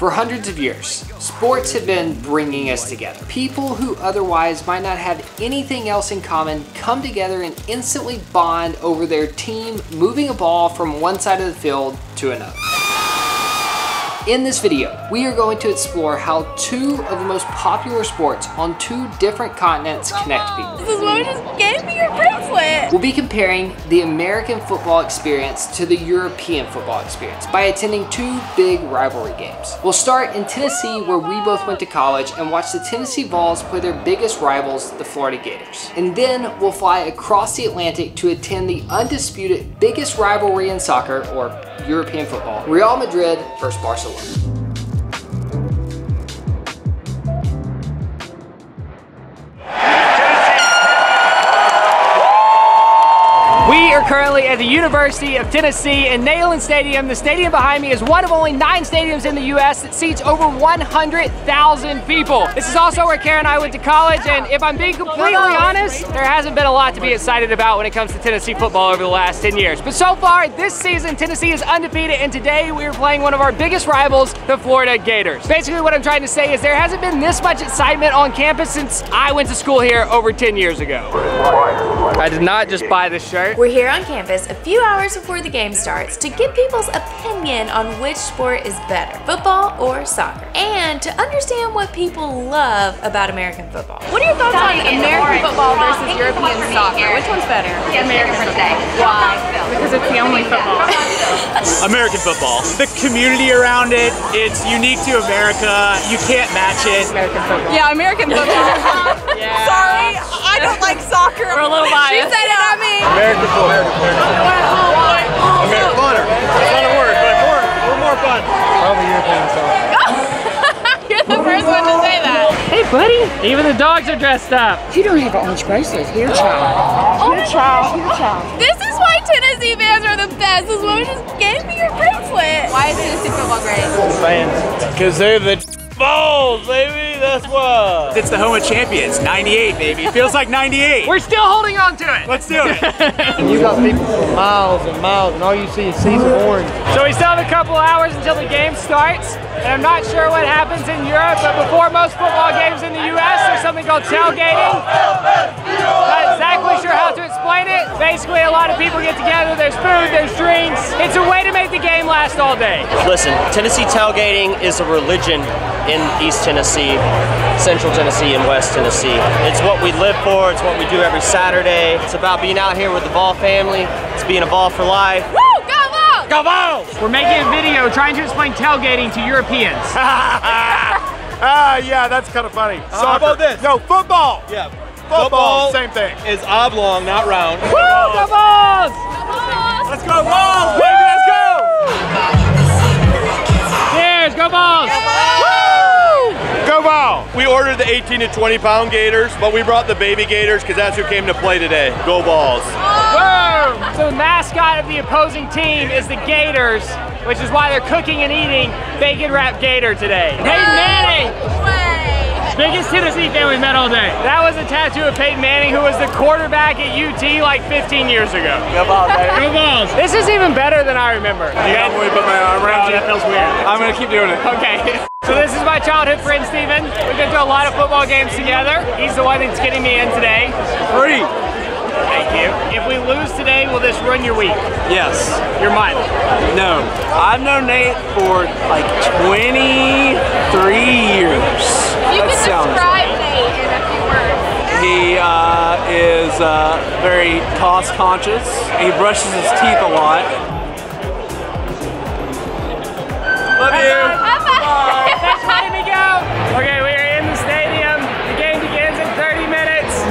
For hundreds of years, sports have been bringing us together. People who otherwise might not have anything else in common come together and instantly bond over their team moving a ball from one side of the field to another. In this video, we are going to explore how two of the most popular sports on two different continents connect people. This is what we just gave me your bracelet. We'll be comparing the American football experience to the European football experience by attending two big rivalry games. We'll start in Tennessee, where we both went to college, and watch the Tennessee Vols play their biggest rivals, the Florida Gators. And then we'll fly across the Atlantic to attend the undisputed biggest rivalry in soccer, or European football, Real Madrid versus Barcelona. We are currently at the University of Tennessee in Neyland Stadium. The stadium behind me is one of only 9 stadiums in the US that seats over 100,000 people. This is also where Kara and I went to college, and if I'm being completely honest, there hasn't been a lot to be excited about when it comes to Tennessee football over the last 10 years. But so far this season, Tennessee is undefeated, and today we are playing one of our biggest rivals, the Florida Gators. Basically what I'm trying to say is there hasn't been this much excitement on campus since I went to school here over 10 years ago. I did not just buy this shirt. We're here on campus a few hours before the game starts to get people's opinion on which sport is better, football or soccer, and to understand what people love about American football. What are your thoughts on American football versus European soccer? Which one's better? American football. Why? Because it's the only football. American football. The community around it, it's unique to America. You can't match it. American football. Yeah, American football. Yeah. Sorry, I don't like soccer. We're a little biased. She said it, I mean. American football. American funner. It's not a word, but we're more fun. Probably European soccer. You're the first one to say that. Hey buddy, even the dogs are dressed up. You don't have an orange bracelet. Here, child. Here, child. Here, child. This is why Tennessee fans are the best. This is why we just gave me your bracelet. Why is Tennessee football great? Fans. Because they're the Vols, baby. That's what. It's the home of champions. 98, baby. It feels like 98. We're still holding on to it. Let's do it. You got people for miles and miles, and all you see is seas of orange. So we still have a couple hours until the game starts, and I'm not sure what happens in Europe, but before most football games in the US, there's something called tailgating. Not exactly sure how to explain it. Basically, a lot of people get together, there's food, there's drinks. It's a way to make the game last all day. Listen, Tennessee tailgating is a religion in East Tennessee, Central Tennessee, and West Tennessee. It's what we live for, it's what we do every Saturday. It's about being out here with the Vol family. It's being a Vol for life. Woo! Go Vols! Go Vols! We're making a video trying to explain tailgating to Europeans. Yeah, that's kind of funny. How about this? No, football! Yeah. Football, same thing. Is oblong, not round. Woo! Go Vols! Let's go Vols, baby, let's go! Cheers, go Vols! Go Vols! We ordered the 18 to 20 pound Gators, but we brought the baby Gators because that's who came to play today. Go Vols! Woo! So the mascot of the opposing team is the Gators, which is why they're cooking and eating bacon wrapped gator today. Peyton Manning! Biggest Tennessee fan we've met all day. That was a tattoo of Peyton Manning, who was the quarterback at UT like 15 years ago. Go Vols, baby. Go Vols! This is even better than I remember. You got me put my arm around you? That feels weird. I'm gonna keep doing it. Okay. So this is my childhood friend, Steven. We've been to a lot of football games together. He's the one that's getting me in today. Free! Thank you. If we lose today, will this ruin your week? Yes. Your mind? No. I've known Nate for like 23 years. You can describe Nate in a few words. He is very cost conscious. He brushes his teeth a lot. Love you. Thanks for letting me go. Okay, we are in the stadium. The game begins in 30 minutes.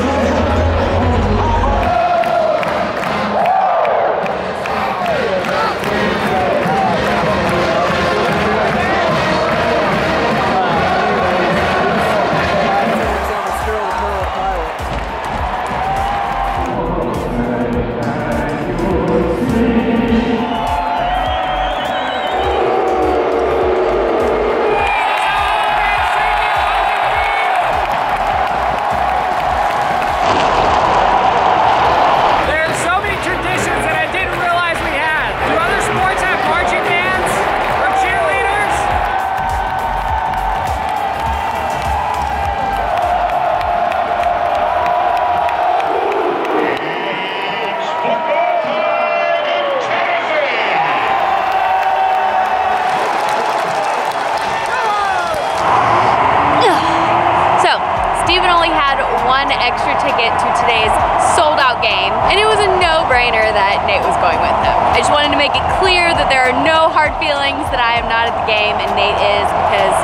extra ticket to today's sold-out game, and it was a no-brainer that Nate was going with him. I just wanted to make it clear that there are no hard feelings that I am not at the game and Nate is, because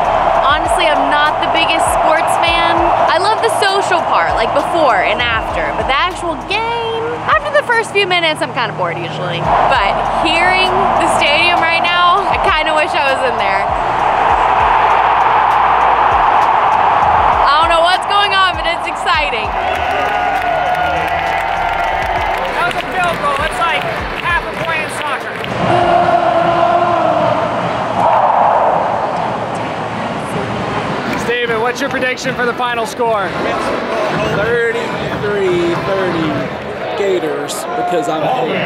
honestly, I'm not the biggest sports fan. I love the social part, like before and after, but the actual game, after the first few minutes, I'm kind of bored usually. But hearing the stadium right now, I kind of wish I was in there. I don't know what's going on, but it's exciting. That was a field goal. It's like half a point in soccer. Steven, what's your prediction for the final score? 33-30 Gators, because I'm a hater.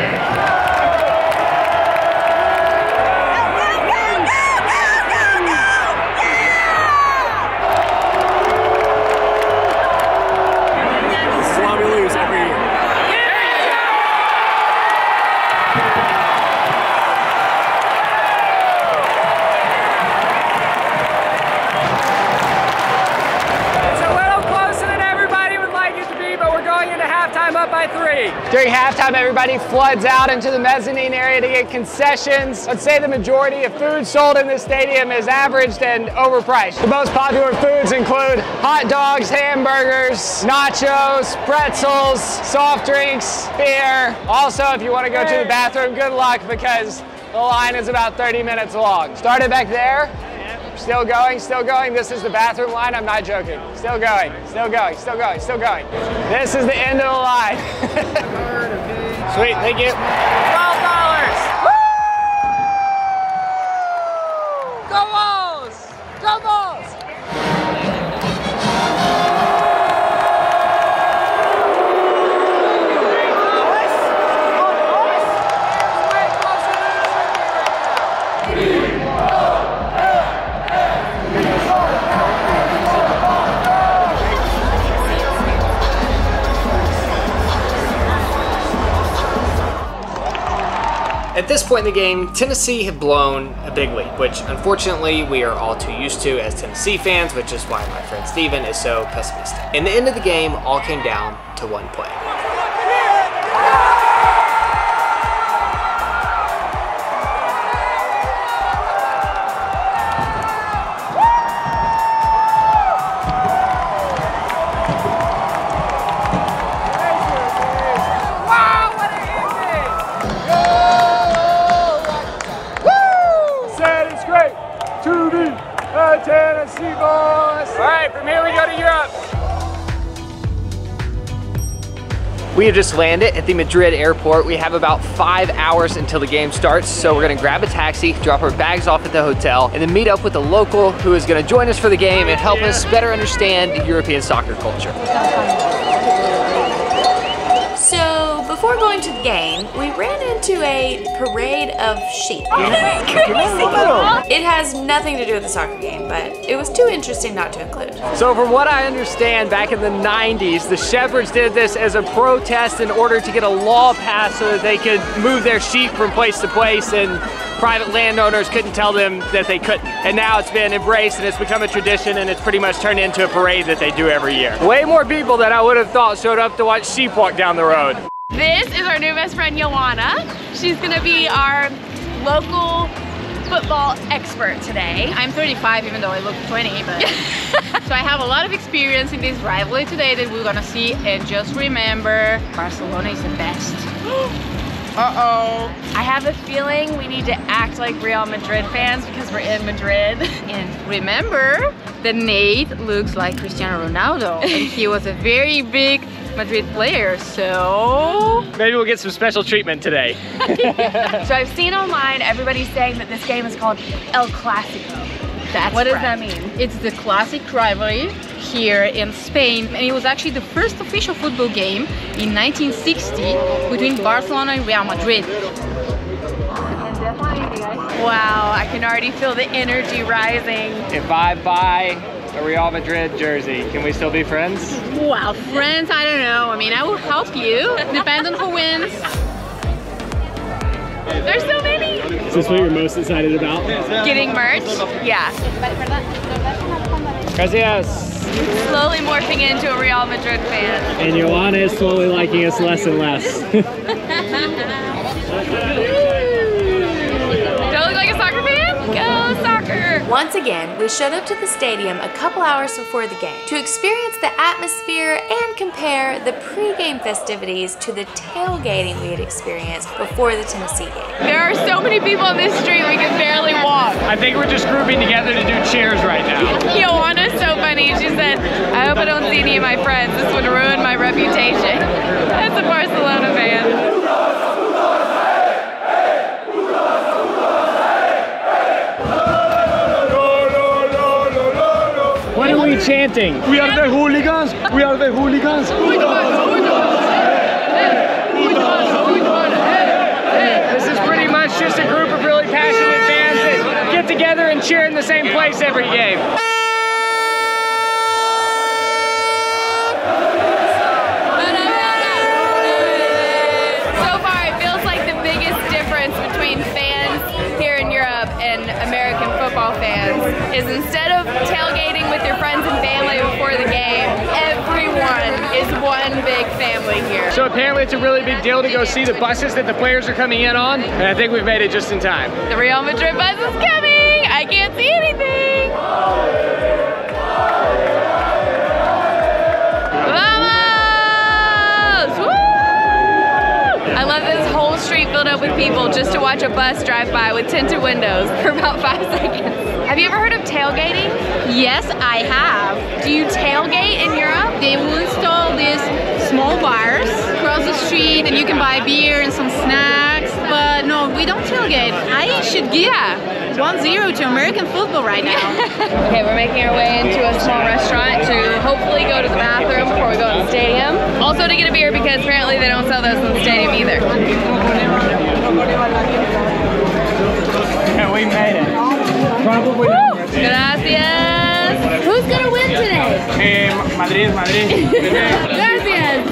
During halftime, everybody floods out into the mezzanine area to get concessions. Let's say the majority of food sold in this stadium is averaged and overpriced. The most popular foods include hot dogs, hamburgers, nachos, pretzels, soft drinks, beer. Also, if you want to go to the bathroom, good luck because the line is about 30 minutes long. Started back there. Still going, still going. This is the bathroom line. I'm not joking. Still going, still going, still going, still going. This is the end of the line. Sweet, thank you. $12. Woo! Go Vols! Go Vols! At this point in the game, Tennessee had blown a big lead, which unfortunately we are all too used to as Tennessee fans, which is why my friend Steven is so pessimistic. In the end of the game, all came down to one play. Tennessee Vols! All right, from here we go to Europe. We have just landed at the Madrid airport. We have about 5 hours until the game starts, so we're gonna grab a taxi, drop our bags off at the hotel, and then meet up with a local who is gonna join us for the game and help us better understand European soccer culture. So, before going to the game, we ran into a parade of sheep. It has nothing to do with the soccer game, but it was too interesting not to include. So from what I understand, back in the 90s, the shepherds did this as a protest in order to get a law passed so that they could move their sheep from place to place and private landowners couldn't tell them that they couldn't. And now it's been embraced and it's become a tradition and it's pretty much turned into a parade that they do every year. Way more people than I would have thought showed up to watch sheep walk down the road. This is our new best friend, Yoanna. She's gonna be our local football expert today. I'm 35 even though I look 20, but so I have a lot of experience in this rivalry today that we're gonna see, and just remember, Barcelona is the best. Uh-oh. I have a feeling we need to act like Real Madrid fans because we're in Madrid. And remember that Nate looks like Cristiano Ronaldo and he was a very big Madrid player, so maybe we'll get some special treatment today. So I've seen online everybody's saying that this game is called El Clasico. What does that mean? It's the classic rivalry here in Spain, and it was actually the first official football game in 1960 between Barcelona and Real Madrid. Wow, I can already feel the energy rising. If I buy a Real Madrid jersey, can we still be friends? Well, friends, I don't know. I mean, I will help you. Depends on who wins. There's so many. Is this what you're most excited about? Getting merch? Yeah. Gracias. Slowly morphing into a Real Madrid fan. And Yoanna is slowly liking us less and less. Do I look like a soccer fan? Go soccer! Once again, we showed up to the stadium a couple hours before the game to experience the atmosphere and compare the pre-game festivities to the tailgating we had experienced before the Tennessee game. There are so many people on this street we can barely walk. I think we're just grouping together to do cheers right now. Yoanna's so funny. She said, I hope I don't see any of my friends. This would ruin my reputation. That's a Barcelona fan. What are we chanting? We are the hooligans. We are the hooligans. This is pretty much just a group of really passionate fans that get together and cheer in the same place every game. So far, it feels like the biggest difference between fans here in Europe and American football fans is instead of tailgating with your friends and family before the game, everyone is one big family here. So apparently it's a really big deal to go see the buses that the players are coming in on, and I think we've made it just in time. The Real Madrid bus is coming! I can't see anything! Vamos! Woo! I love this whole street filled up with people just to watch a bus drive by with tinted windows for about 5 seconds. Have you ever heard of tailgating? Yes, I have. Do you tailgate in Europe? They will install these small bars across the street and you can buy beer and some snacks. But no, we don't tailgate. I should give 1-0 to American football right now. Okay, we're making our way into a small restaurant to hopefully go to the bathroom before we go to the stadium. Also to get a beer because apparently they don't sell those in the stadium either. Yeah, we made it. Probably not. Gracias. Who's gonna win today? Madrid. Gracias.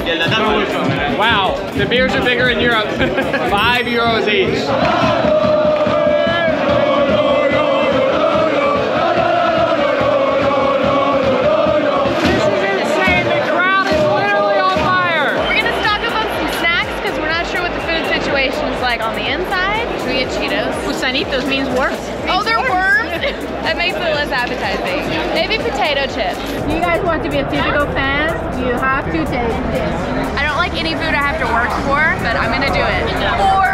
Wow, the beers are bigger in Europe. €5 each. Like on the inside, should we get Cheetos? Gusanitos means worms. Oh, they're worms? That makes it less appetizing. Maybe potato chips. If you guys want to be a typical fan, you have to take this. I don't like any food I have to work for, but I'm gonna do it. For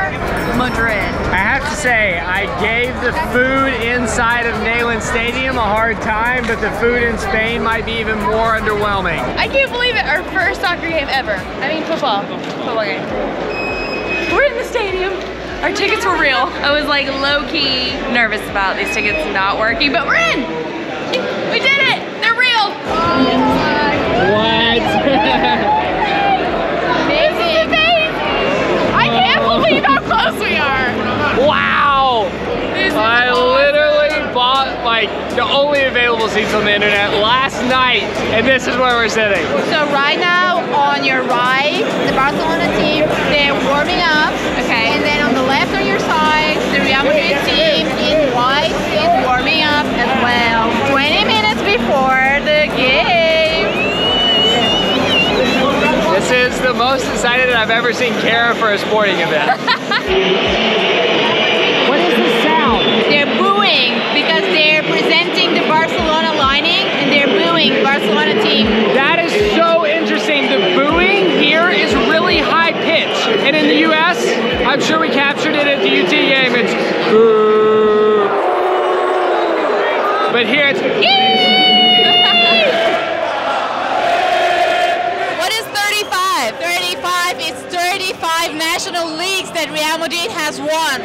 Madrid. I have to say, I gave the food inside of Neyland Stadium a hard time, but the food in Spain might be even more underwhelming. I can't believe it, our first soccer game ever. I mean football game. We're in the stadium. Our tickets were real. I was like low-key nervous about these tickets not working, but we're in! We did it! They're real! What? Amazing! I can't believe how close we are! Wow! I literally bought like the only available seats on the internet last night, and this is where we're sitting. So right now, on your right, the Barcelona team, they're warming up. Okay. And then on the left on your side, the Real Madrid team in white is warming up as well. 20 minutes before the game. This is the most excited I've ever seen Kara for a sporting event. What is this sound? They're booing because they're presenting the Barcelona lining and they're booing Barcelona team. That is so interesting. The booing here is really high pitch. And in the US, I'm sure we captured it at the UT game. It's boo. But here it's What is 35? 35 is 35 national leagues that Real Madrid has won.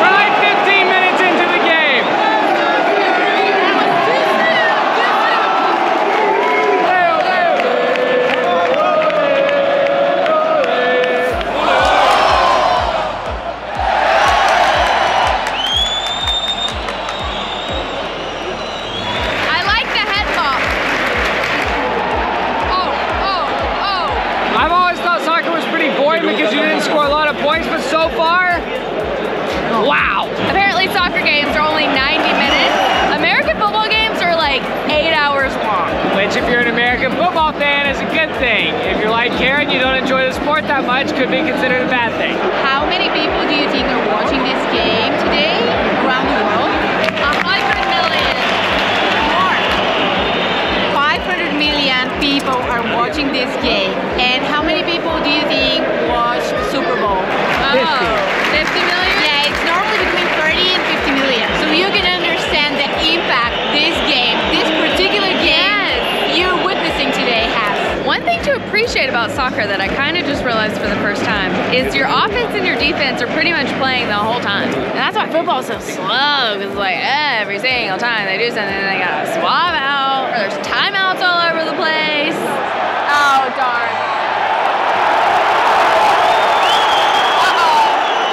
we're like 15 minutes into the game. disappointing because you didn't score a lot of points, but so far, wow. Apparently soccer games are only 90 minutes. American football games are like 8 hours long. Which if you're an American football fan is a good thing. If you're like Karen, you don't enjoy the sport that much, could be considered a bad thing. How many people do you think are watching this game today around the world? 100 million. More. 500 million people are watching this game. And how many people do you think watch the Super Bowl? 50 million? Yeah, it's normally between 30 and 50 million. So you can understand the impact this game, this particular game you're witnessing today has. One thing to appreciate about soccer that I kind of just realized for the first time is your offense and your defense are pretty much playing the whole time. And that's why football's so slow, because like every single time they do something, they gotta swap out, or there's timeouts all over the place. Oh, darn.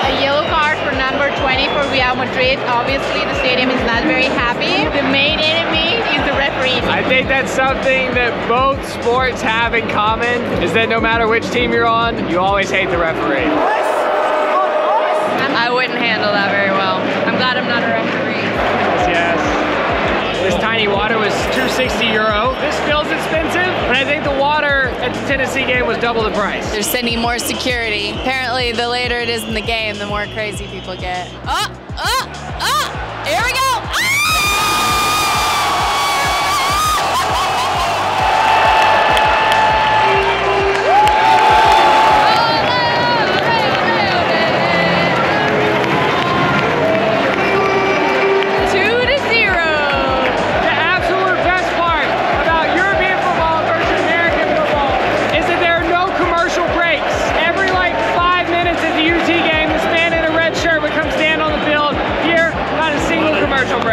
A yellow card for number 20 for Real Madrid. Obviously, the stadium is not very happy. The main enemy is the referee. I think that's something that both sports have in common, is that no matter which team you're on, you always hate the referee. I wouldn't handle that very well. I'm glad I'm not a referee. Yes. This tiny water was €260. This feels expensive, but I think the water at the Tennessee game was double the price. They're sending more security. Apparently, the later it is in the game, the more crazy people get. Here we go!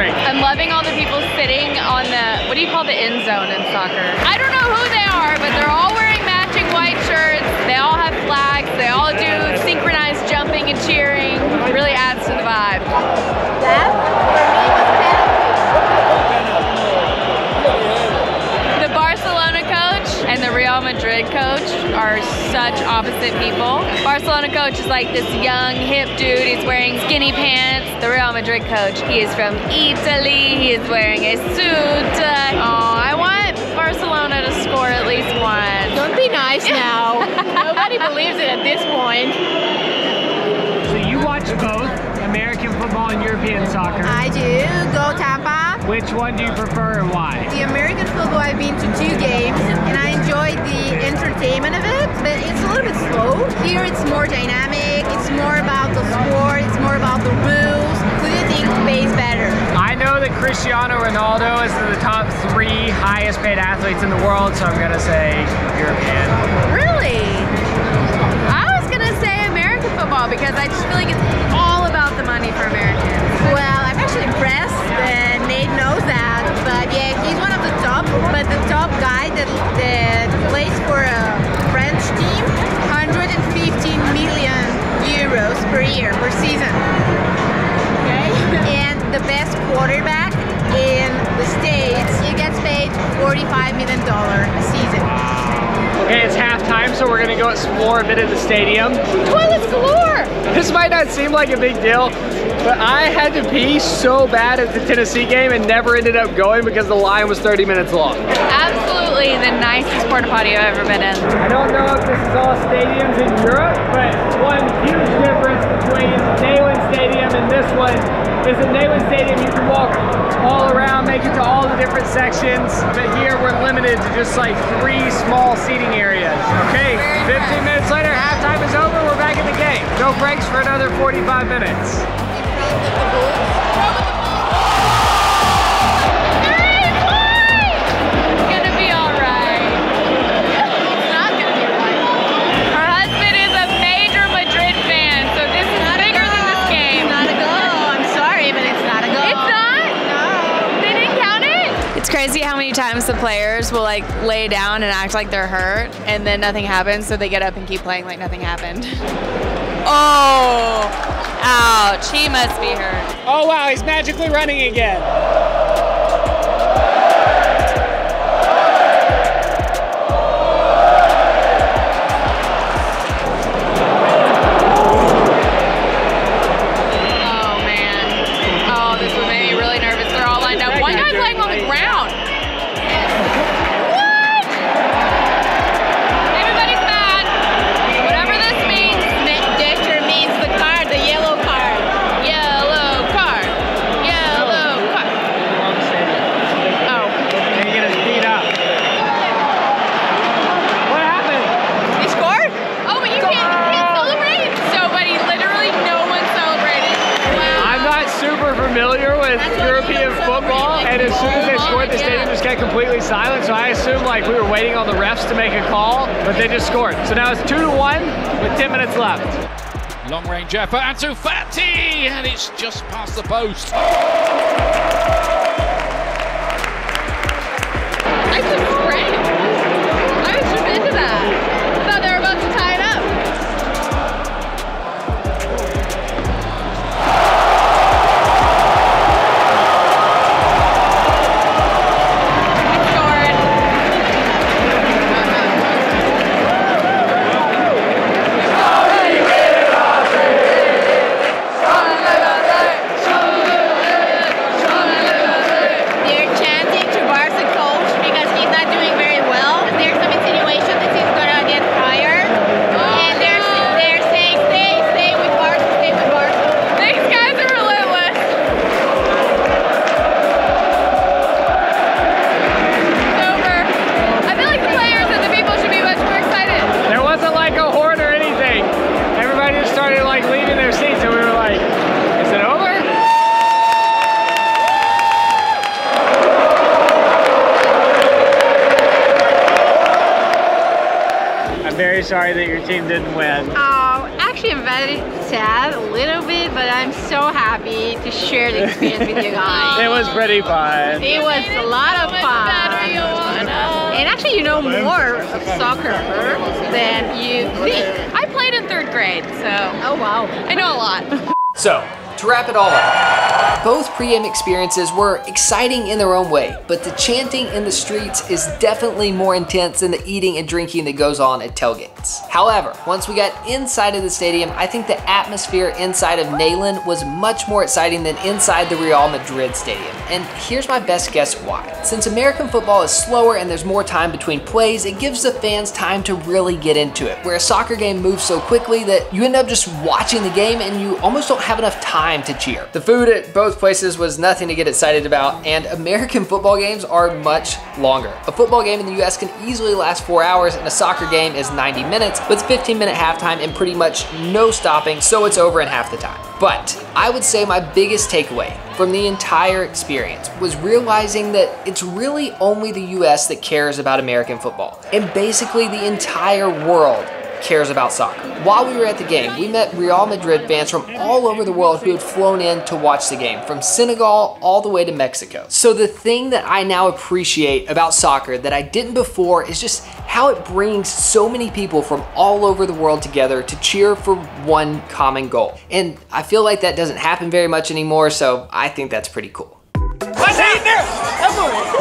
I'm loving all the people sitting on the, what do you call the end zone in soccer? I don't know who they are, but they're all wearing matching white shirts. They all have flags. They all do synchronized jumping and cheering. It really adds to the vibe. That, for me, was The Barcelona coach and the Real Madrid coach are such opposite people. Barcelona coach is like this young, hip dude. He's wearing skinny pants. The Real Madrid coach, he is from Italy. He is wearing a suit. Oh, I want Barcelona to score at least once. Don't be nice now. Nobody believes it at this point. So you watch both American football and European soccer. I do. Go Tampa. Which one do you prefer and why? The American football, I've been to 2 games and I enjoyed the entertainment of it, but it's a little bit slow. Here it's more dynamic, it's more about the sport, it's more about the rules. Who do you think pays better? I know that Cristiano Ronaldo is the top 3 highest paid athletes in the world, so I'm gonna say European. Really? I was gonna say American football because I just feel like it's all about the money for Americans. Well, I'm actually impressed and Nate knows that, but yeah, he's one of the top, but the top guy that plays for a French team, 115 million euros per year, per season. Okay? And the best quarterback in the States, he gets paid $45 million a season. Okay, it's halftime, so we're gonna go explore a bit of the stadium. Toilets galore! This might not seem like a big deal, but I had to pee so bad at the Tennessee game and never ended up going because the line was 30 minutes long. Absolutely the nicest porta potty I've ever been in. I don't know if this is all stadiums in Europe, but one huge difference between Neyland Stadium and this one is at Neyland Stadium you can walk all around, make it to all the different sections, but here we're limited to just like 3 small seating areas. Okay, 15 minutes later, halftime is over, we're back in the game. No breaks for another 45 minutes. Crazy how many times the players will like lay down and act like they're hurt and then nothing happens, so they get up and keep playing like nothing happened. Oh, ouch, he must be hurt. Oh wow, he's magically running again. silent, so I assumed like we were waiting on the refs to make a call, but they just scored. So now it's 2-1 with 10 minutes left. Long range effort, Ansu Fati, and it's just past the post. I could spray. I was just into that. I thought they were about to tie it up. Very sorry that your team didn't win. Actually, I'm very sad a little bit, but I'm so happy to share the experience with you guys. It was pretty fun. It was a lot of fun. And actually, you know more of soccer than you think. I played in 3rd grade, so. Oh, wow. I know a lot. So, to wrap it all up, both pregame experiences were exciting in their own way, but the chanting in the streets is definitely more intense than the eating and drinking that goes on at tailgates. However, once we got inside of the stadium, I think the atmosphere inside of Neyland was much more exciting than inside the Real Madrid stadium. And here's my best guess why. Since American football is slower and there's more time between plays, it gives the fans time to really get into it, where a soccer game moves so quickly that you end up just watching the game and you almost don't have enough time to cheer. The food at both places was nothing to get excited about, and American football games are much longer. A football game in the US can easily last 4 hours, and a soccer game is 90 minutes with 15-minute halftime and pretty much no stopping, so it's over in half the time. But I would say my biggest takeaway from the entire experience was realizing that it's really only the US that cares about American football, and basically the entire world cares about soccer. While we were at the game, we met Real Madrid fans from all over the world who had flown in to watch the game, from Senegal all the way to Mexico. So the thing that I now appreciate about soccer that I didn't before is just how it brings so many people from all over the world together to cheer for one common goal. And I feel like that doesn't happen very much anymore, so I think that's pretty cool. Let's eat there!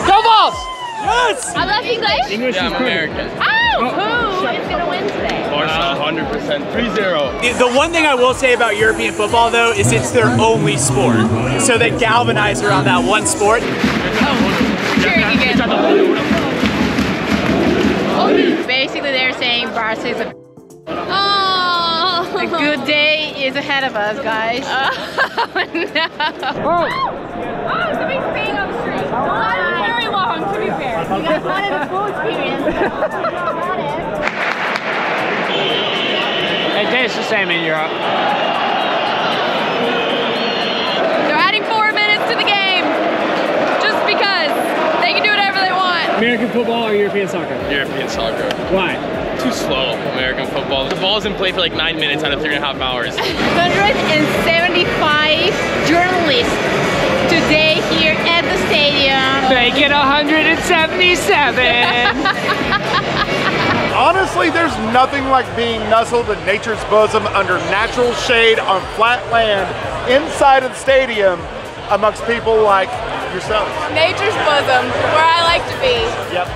Go Vols! Yes! I love English. English is American. Oh, who is going to win today? Barca 100%, 3-0. The one thing I will say about European football, though, is it's their only sport. So they galvanize around that one sport. Cheering again. Basically, they're saying Barca is a Oh. good day is ahead of us, guys. Oh, no. Oh, somebody's peeing on the street. Not very long, to be fair. You guys wanted a full experience. It tastes the same in Europe. They're adding 4 minutes to the game. Just because. They can do whatever they want. American football or European soccer? European soccer. Why? Too slow, American football. The ball's in play for like 9 minutes out of 3.5 hours. 175 journalists today here at the stadium. Make it 177. Honestly, there's nothing like being nuzzled in nature's bosom under natural shade on flat land inside of the stadium amongst people like yourselves. Nature's bosom, where I like to be. Yep.